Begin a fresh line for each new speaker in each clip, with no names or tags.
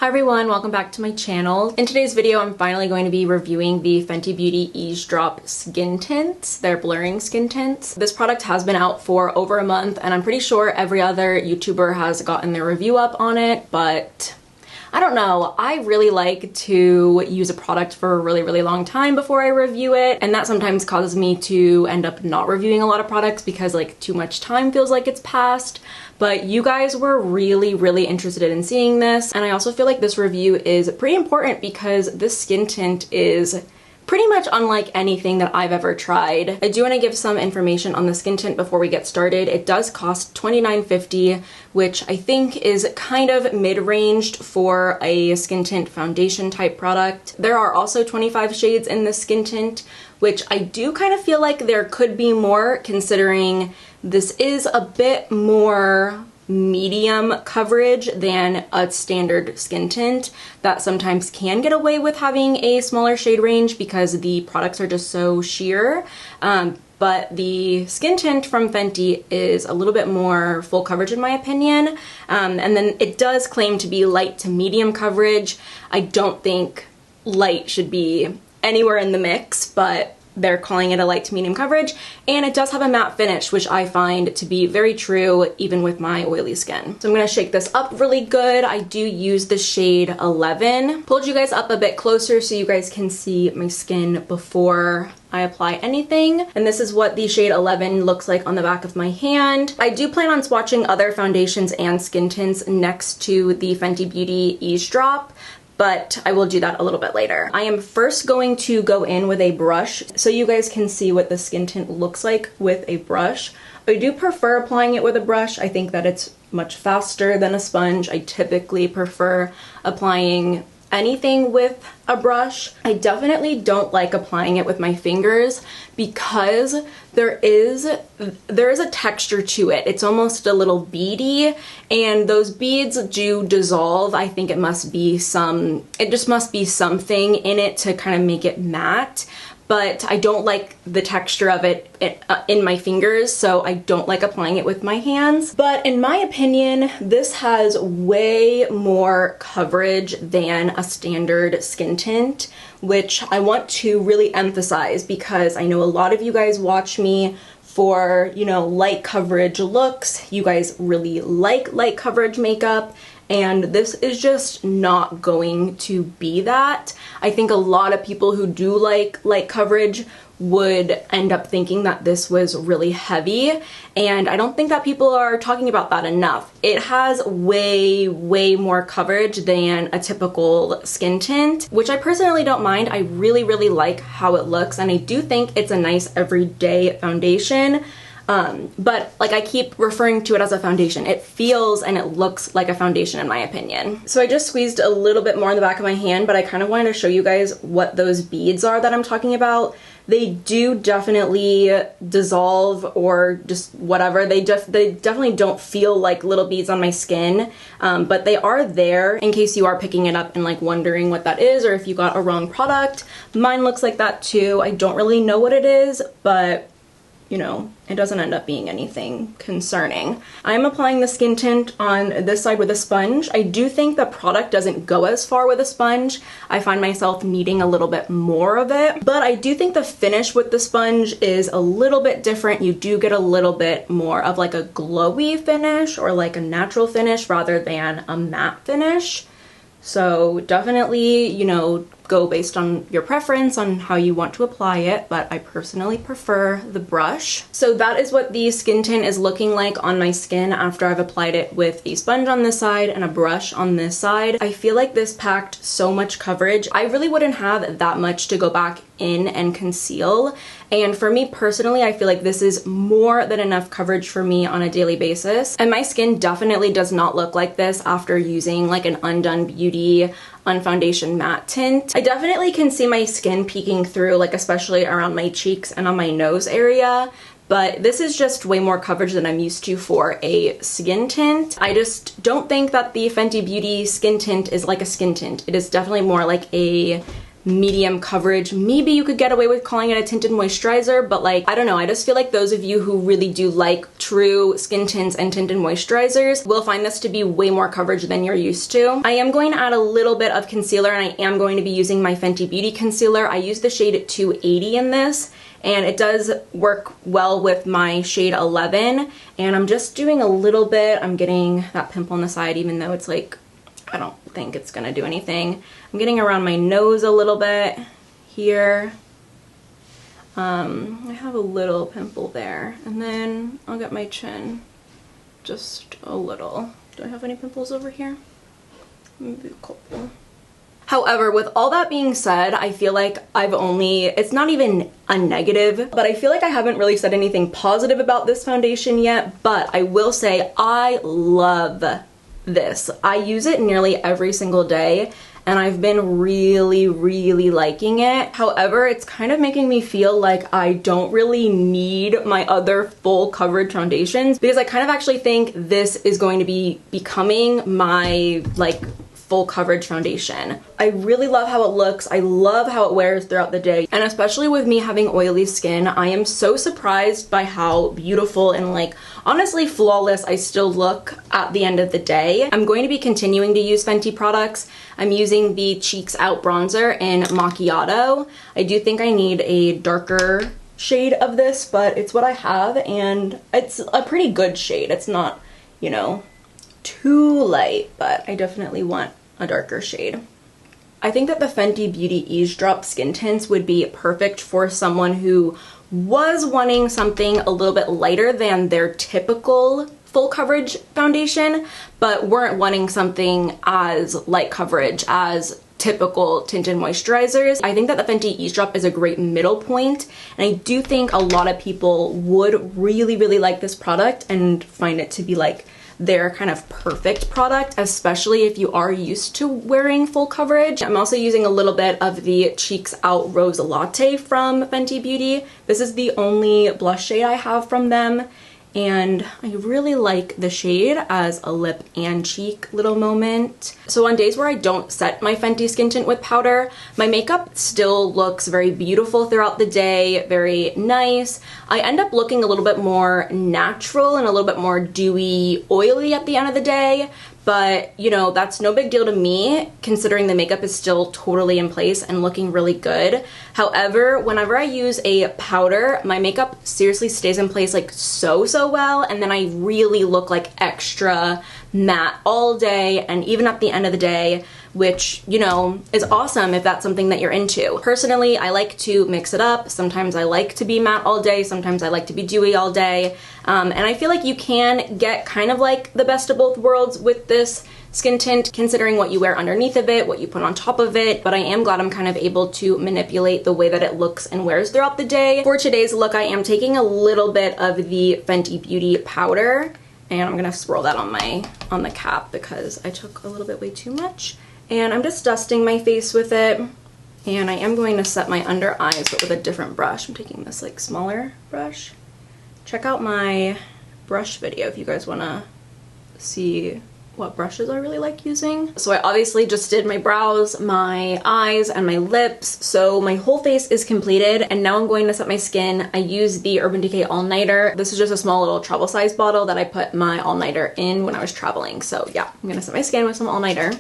Hi everyone, welcome back to my channel. In today's video, I'm finally going to be reviewing the Fenty Beauty Eaze Drop Skin Tints. They're blurring skin tints. This product has been out for over a month and I'm pretty sure every other YouTuber has gotten their review up on it, but I don't know. I really like to use a product for a really long time before I review it, and that sometimes causes me to end up not reviewing a lot of products because like too much time feels like it's passed. But you guys were really interested in seeing this, and I also feel like this review is pretty important because this skin tint is pretty much unlike anything that I've ever tried. I do want to give some information on the skin tint before we get started. It does cost $29.50, which I think is kind of mid-ranged for a skin tint foundation type product. There are also 25 shades in this skin tint, which I do kind of feel like there could be more considering this is a bit more medium coverage than a standard skin tint that sometimes can get away with having a smaller shade range because the products are just so sheer. But the skin tint from Fenty is a little bit more full coverage in my opinion. And then it does claim to be light to medium coverage. I don't think light should be anywhere in the mix, but they're calling it a light to medium coverage, and it does have a matte finish, which I find to be very true even with my oily skin. So I'm gonna shake this up really good. I do use the shade 11. Pulled you guys up a bit closer so you guys can see my skin before I apply anything. And this is what the shade 11 looks like on the back of my hand. I do plan on swatching other foundations and skin tints next to the Fenty Beauty Eaze Drop, but I will do that a little bit later. I am first going to go in with a brush so you guys can see what the skin tint looks like with a brush. I do prefer applying it with a brush. I think that it's much faster than a sponge. I typically prefer applying anything with a brush. I definitely don't like applying it with my fingers because there is a texture to it. It's almost a little beady, and those beads do dissolve. I think it just must be something in it to kind of make it matte. But I don't like the texture of it in my fingers, so I don't like applying it with my hands. But in my opinion, this has way more coverage than a standard skin tint, which I want to really emphasize because I know a lot of you guys watch me for, you know, light coverage looks. You guys really like light coverage makeup, and this is just not going to be that. I think a lot of people who do like light coverage would end up thinking that this was really heavy, and I don't think that people are talking about that enough. It has way more coverage than a typical skin tint, which I personally don't mind. I really like how it looks, and I do think it's a nice everyday foundation. But like I keep referring to it as a foundation. It feels and it looks like a foundation in my opinion. So I just squeezed a little bit more in the back of my hand, but I kind of wanted to show you guys what those beads are that I'm talking about. They do definitely dissolve or just whatever. They definitely don't feel like little beads on my skin, but they are there in case you are picking it up and like wondering what that is or if you got a wrong product. Mine looks like that too. I don't really know what it is, but you know, it doesn't end up being anything concerning. I'm applying the skin tint on this side with a sponge. I do think the product doesn't go as far with a sponge. I find myself needing a little bit more of it, but I do think the finish with the sponge is a little bit different. You do get a little bit more of like a glowy finish or like a natural finish rather than a matte finish. So definitely, you know, go based on your preference on how you want to apply it, but I personally prefer the brush. So that is what the skin tint is looking like on my skin after I've applied it with a sponge on this side and a brush on this side. I feel like this packed so much coverage. I really wouldn't have that much to go back in and conceal. And for me personally, I feel like this is more than enough coverage for me on a daily basis. And my skin definitely does not look like this after using like an Undone Beauty Unfoundation matte tint. I definitely can see my skin peeking through, like especially around my cheeks and on my nose area, but this is just way more coverage than I'm used to for a skin tint. I just don't think that the Fenty Beauty skin tint is like a skin tint. It is definitely more like a medium coverage. Maybe you could get away with calling it a tinted moisturizer, but like, I don't know, I just feel like those of you who really do like true skin tints and tinted moisturizers will find this to be way more coverage than you're used to. I am going to add a little bit of concealer, and I am going to be using my Fenty Beauty concealer. I use the shade 280 in this, and it does work well with my shade 11, and I'm just doing a little bit. I'm getting that pimple on the side, even though it's like, I don't think it's gonna do anything. I'm getting around my nose a little bit here. I have a little pimple there, and then I'll get my chin just a little. Do I have any pimples over here? Maybe a couple. However, with all that being said, I feel like it's not even a negative, but I feel like I haven't really said anything positive about this foundation yet, but I will say I love this. I use it nearly every single day, and I've been really, really liking it. However, it's kind of making me feel like I don't really need my other full coverage foundations, because I kind of actually think this is going to be becoming my like full coverage foundation. I really love how it looks. I love how it wears throughout the day. And especially with me having oily skin, I am so surprised by how beautiful and like honestly flawless I still look at the end of the day. I'm going to be continuing to use Fenty products. I'm using the Cheeks Out bronzer in Macchiato. I do think I need a darker shade of this, but it's what I have, and it's a pretty good shade. It's not, you know, too light, but I definitely want a darker shade. I think that the Fenty Beauty Eaze Drop Skin Tints would be perfect for someone who was wanting something a little bit lighter than their typical full coverage foundation, but weren't wanting something as light coverage as typical tinted moisturizers. I think that the Fenty Eaze Drop is a great middle point, and I do think a lot of people would really, really like this product and find it to be like their kind of perfect product, especially if you are used to wearing full coverage. I'm also using a little bit of the Cheeks Out Rose Latte from Fenty Beauty. This is the only blush shade I have from them, and I really like the shade as a lip and cheek little moment. So on days where I don't set my Fenty skin tint with powder, my makeup still looks very beautiful throughout the day, very nice. I end up looking a little bit more natural and a little bit more dewy, oily at the end of the day, but you know, that's no big deal to me considering the makeup is still totally in place and looking really good. However, whenever I use a powder, my makeup seriously stays in place like so well, and then I really look like extra matte all day and even at the end of the day, which, you know, is awesome if that's something that you're into. Personally, I like to mix it up. Sometimes I like to be matte all day, sometimes I like to be dewy all day, and I feel like you can get kind of like the best of both worlds with this skin tint, considering what you wear underneath of it, what you put on top of it, but I am glad I'm kind of able to manipulate the way that it looks and wears throughout the day. For today's look, I am taking a little bit of the Fenty Beauty powder, and I'm gonna swirl that on the cap because I took a little bit way too much. And I'm just dusting my face with it, and I am going to set my under eyes, but with a different brush. I'm taking this like smaller brush. Check out my brush video if you guys wanna see what brushes I really like using. So I obviously just did my brows, my eyes, and my lips, so my whole face is completed, and now I'm going to set my skin. I use the Urban Decay All Nighter. This is just a small little travel size bottle that I put my all nighter in when I was traveling. So yeah, I'm gonna set my skin with some all nighter.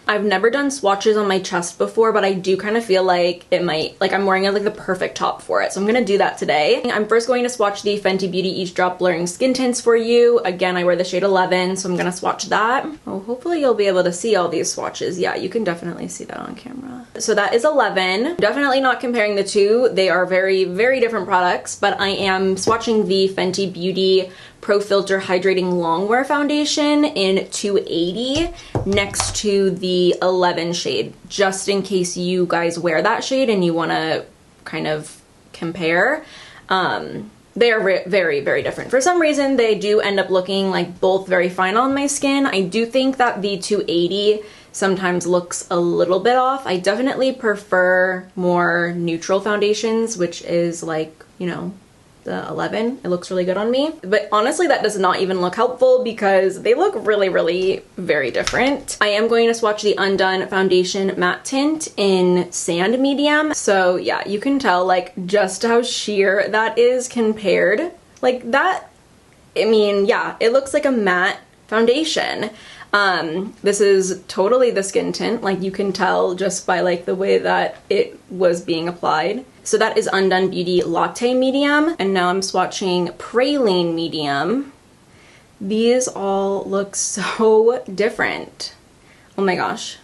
I've never done swatches on my chest before, but I do kind of feel like it might, like I'm wearing like the perfect top for it. So I'm gonna do that today. I'm first going to swatch the Fenty Beauty Eaze Drop Blurring Skin Tints for you. Again, I wear the shade 11, so I'm gonna swatch that. Oh, hopefully you'll be able to see all these swatches. Yeah, you can definitely see that on camera. So that is 11. Definitely not comparing the two. They are very, very different products, but I am swatching the Fenty Beauty Pro Filter Hydrating Longwear Foundation in 280 next to the 11 shade, just in case you guys wear that shade and you want to kind of compare. They are very, very different. For some reason, they do end up looking like both very fine on my skin. I do think that the 280 sometimes looks a little bit off. I definitely prefer more neutral foundations, which is like, you know, the 11. It looks really good on me. But honestly, that does not even look helpful because they look really, really very different. I am going to swatch the Undone Foundation Matte Tint in Sand Medium. So yeah, you can tell like just how sheer that is compared. Like that, I mean, yeah, it looks like a matte foundation. This is totally the skin tint, like you can tell just by like the way that it was being applied. So that is Undone Beauty Latte Medium, and now I'm swatching Praline Medium. These all look so different. Oh my gosh.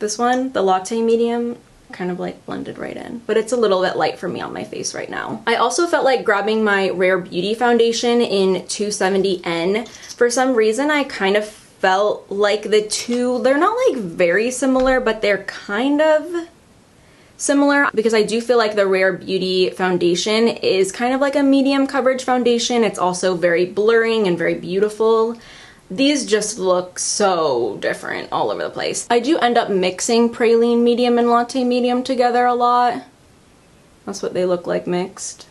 This one, the Latte Medium, kind of like blended right in, but it's a little bit light for me on my face right now. I also felt like grabbing my Rare Beauty foundation in 270N. For some reason, I kind of felt like the two, they're not like very similar, but they're kind of similar because I do feel like the Rare Beauty foundation is kind of like a medium coverage foundation. It's also very blurring and very beautiful. These just look so different all over the place. I do end up mixing Praline Medium and Latte Medium together a lot. That's what they look like mixed.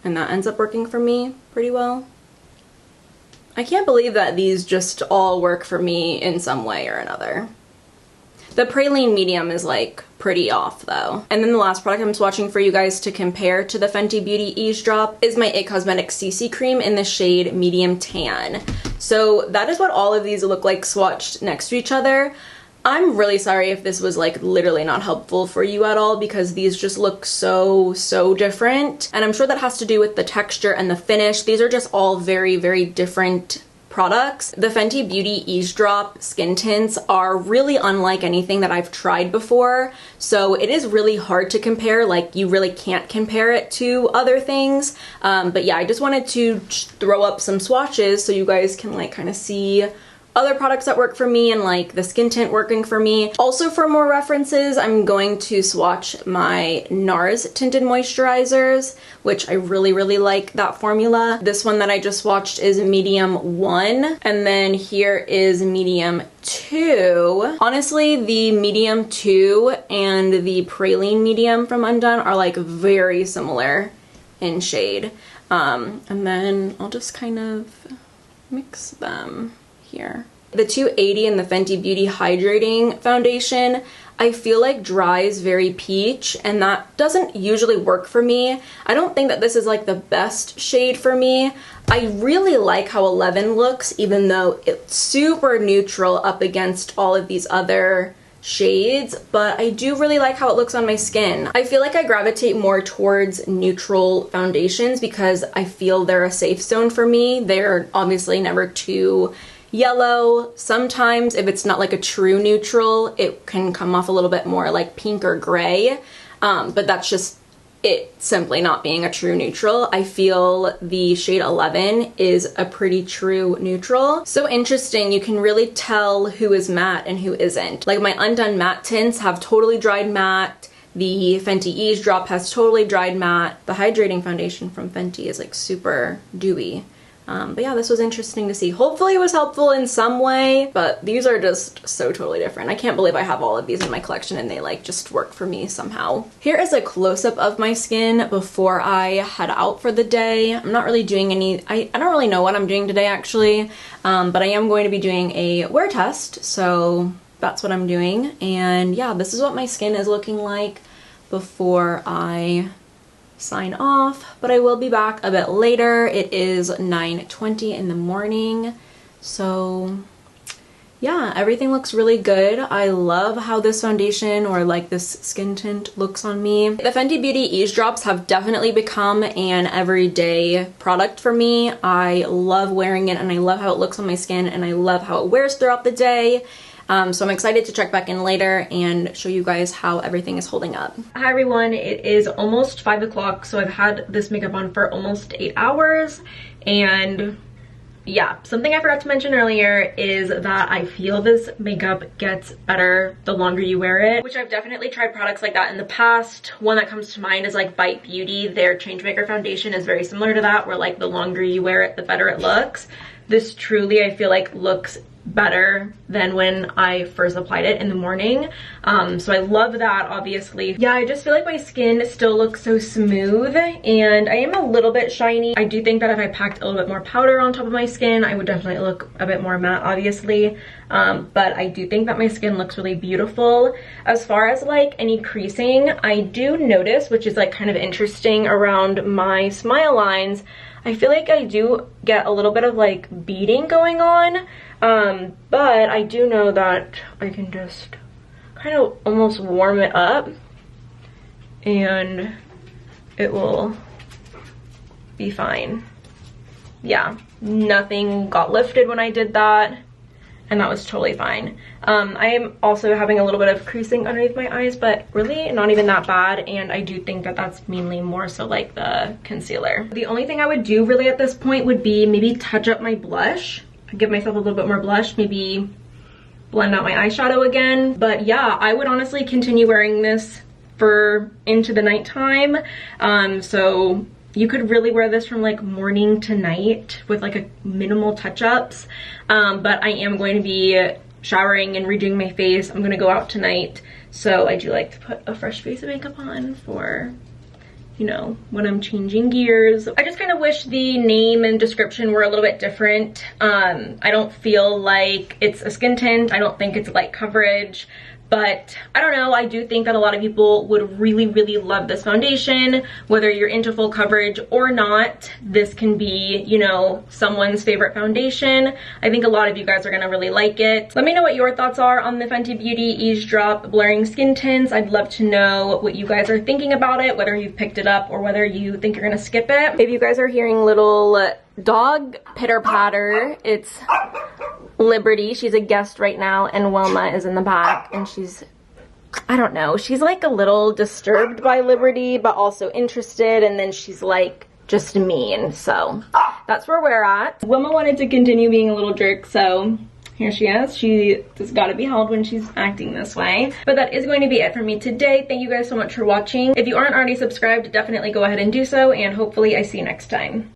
And that ends up working for me pretty well. I can't believe that these just all work for me in some way or another. The Praline Medium is like pretty off though. And then the last product I'm swatching for you guys to compare to the Fenty Beauty Eaze Drop is my IT Cosmetics CC Cream in the shade Medium Tan. So that is what all of these look like swatched next to each other. I'm really sorry if this was like literally not helpful for you at all because these just look so different. And I'm sure that has to do with the texture and the finish. These are just all very different products. The Fenty Beauty Eaze Drop skin tints are really unlike anything that I've tried before. So it is really hard to compare, like you really can't compare it to other things. But yeah, I just wanted to throw up some swatches so you guys can like kind of see other products that work for me and like the skin tint working for me. Also for more references, I'm going to swatch my NARS tinted moisturizers, which I really like that formula. This one that I just swatched is medium 1, and then here is medium 2. Honestly, the medium 2 and the Praline Medium from Undone are like very similar in shade. And then I'll just kind of mix them here. The 280 and the Fenty Beauty Hydrating foundation I feel like dries very peach, and that doesn't usually work for me. I don't think that this is like the best shade for me. I really like how 11 looks, even though it's super neutral up against all of these other shades, but I do really like how it looks on my skin. I feel like I gravitate more towards neutral foundations because I feel they're a safe zone for me. They're obviously never too yellow. Sometimes if it's not like a true neutral, it can come off a little bit more like pink or gray, but that's just it simply not being a true neutral. I feel the shade 11 is a pretty true neutral. So interesting, you can really tell who is matte and who isn't. Like my Undone matte tints have totally dried matte. The Fenty Eaze Drop has totally dried matte. The Hydrating foundation from Fenty is like super dewy. But yeah, this was interesting to see. Hopefully it was helpful in some way, but these are just so totally different. I can't believe I have all of these in my collection and they like just work for me somehow. Here is a close-up of my skin before I head out for the day. I'm not really doing any, I don't really know what I'm doing today actually, but I am going to be doing a wear test, so that's what I'm doing. And yeah, this is what my skin is looking like before I sign off, but I will be back a bit later. It is 9:20 in the morning, so yeah, everything looks really good. I love how this foundation or like this skin tint looks on me. The Fenty Beauty Eaze Drops have definitely become an everyday product for me. I love wearing it and I love how it looks on my skin and I love how it wears throughout the day. So I'm excited to check back in later and show you guys how everything is holding up. Hi everyone, it is almost 5 o'clock, so I've had this makeup on for almost 8 hours, and yeah, something I forgot to mention earlier is that I feel this makeup gets better the longer you wear it, which I've definitely tried products like that in the past. One that comes to mind is like Bite Beauty. Their Changemaker foundation is very similar to that, where like the longer you wear it, the better it looks. this truly, I feel like, looks better than when I first applied it in the morning. So I love that, obviously. Yeah, I just feel like my skin still looks so smooth, and I am a little bit shiny. I do think that if I packed a little bit more powder on top of my skin, I would definitely look a bit more matte, obviously. But I do think that my skin looks really beautiful. As far as like any creasing, I do notice, which is like kind of interesting, around my smile lines, I feel like I do get a little bit of like beading going on. But I do know that I can just kind of almost warm it up and it will be fine. Yeah, nothing got lifted when I did that, and that was totally fine. I am also having a little bit of creasing underneath my eyes, but really not even that bad, and I do think that that's mainly more so like the concealer. The only thing I would do really at this point would be maybe touch up my blush. Give myself a little bit more blush, maybe blend out my eyeshadow again. But yeah, I would honestly continue wearing this for into the nighttime. So you could really wear this from like morning to night with like a minimal touch-ups. But I am going to be showering and redoing my face. I'm gonna go out tonight, so I do like to put a fresh face of makeup on for, you know, when I'm changing gears. I just kind of wish the name and description were a little bit different. I don't feel like it's a skin tint. I don't think it's light coverage, but I don't know. I do think that a lot of people would really, really love this foundation. Whether you're into full coverage or not, this can be, you know, someone's favorite foundation. I think a lot of you guys are gonna really like it. Let me know what your thoughts are on the Fenty Beauty Eaze Drop Blurring Skin Tints. I'd love to know what you guys are thinking about it, whether you've picked it up or whether you think you're gonna skip it. If you guys are hearing little dog pitter patter, it's Liberty. She's a guest right now, and Wilma is in the back, and she's, I don't know, she's like a little disturbed by Liberty, but also interested, and then she's like just mean. So that's where we're at. Wilma wanted to continue being a little jerk, so here she is. She just gotta be held when she's acting this way. But that is going to be it for me today. Thank you guys so much for watching. If you aren't already subscribed, definitely go ahead and do so, and hopefully I see you next time.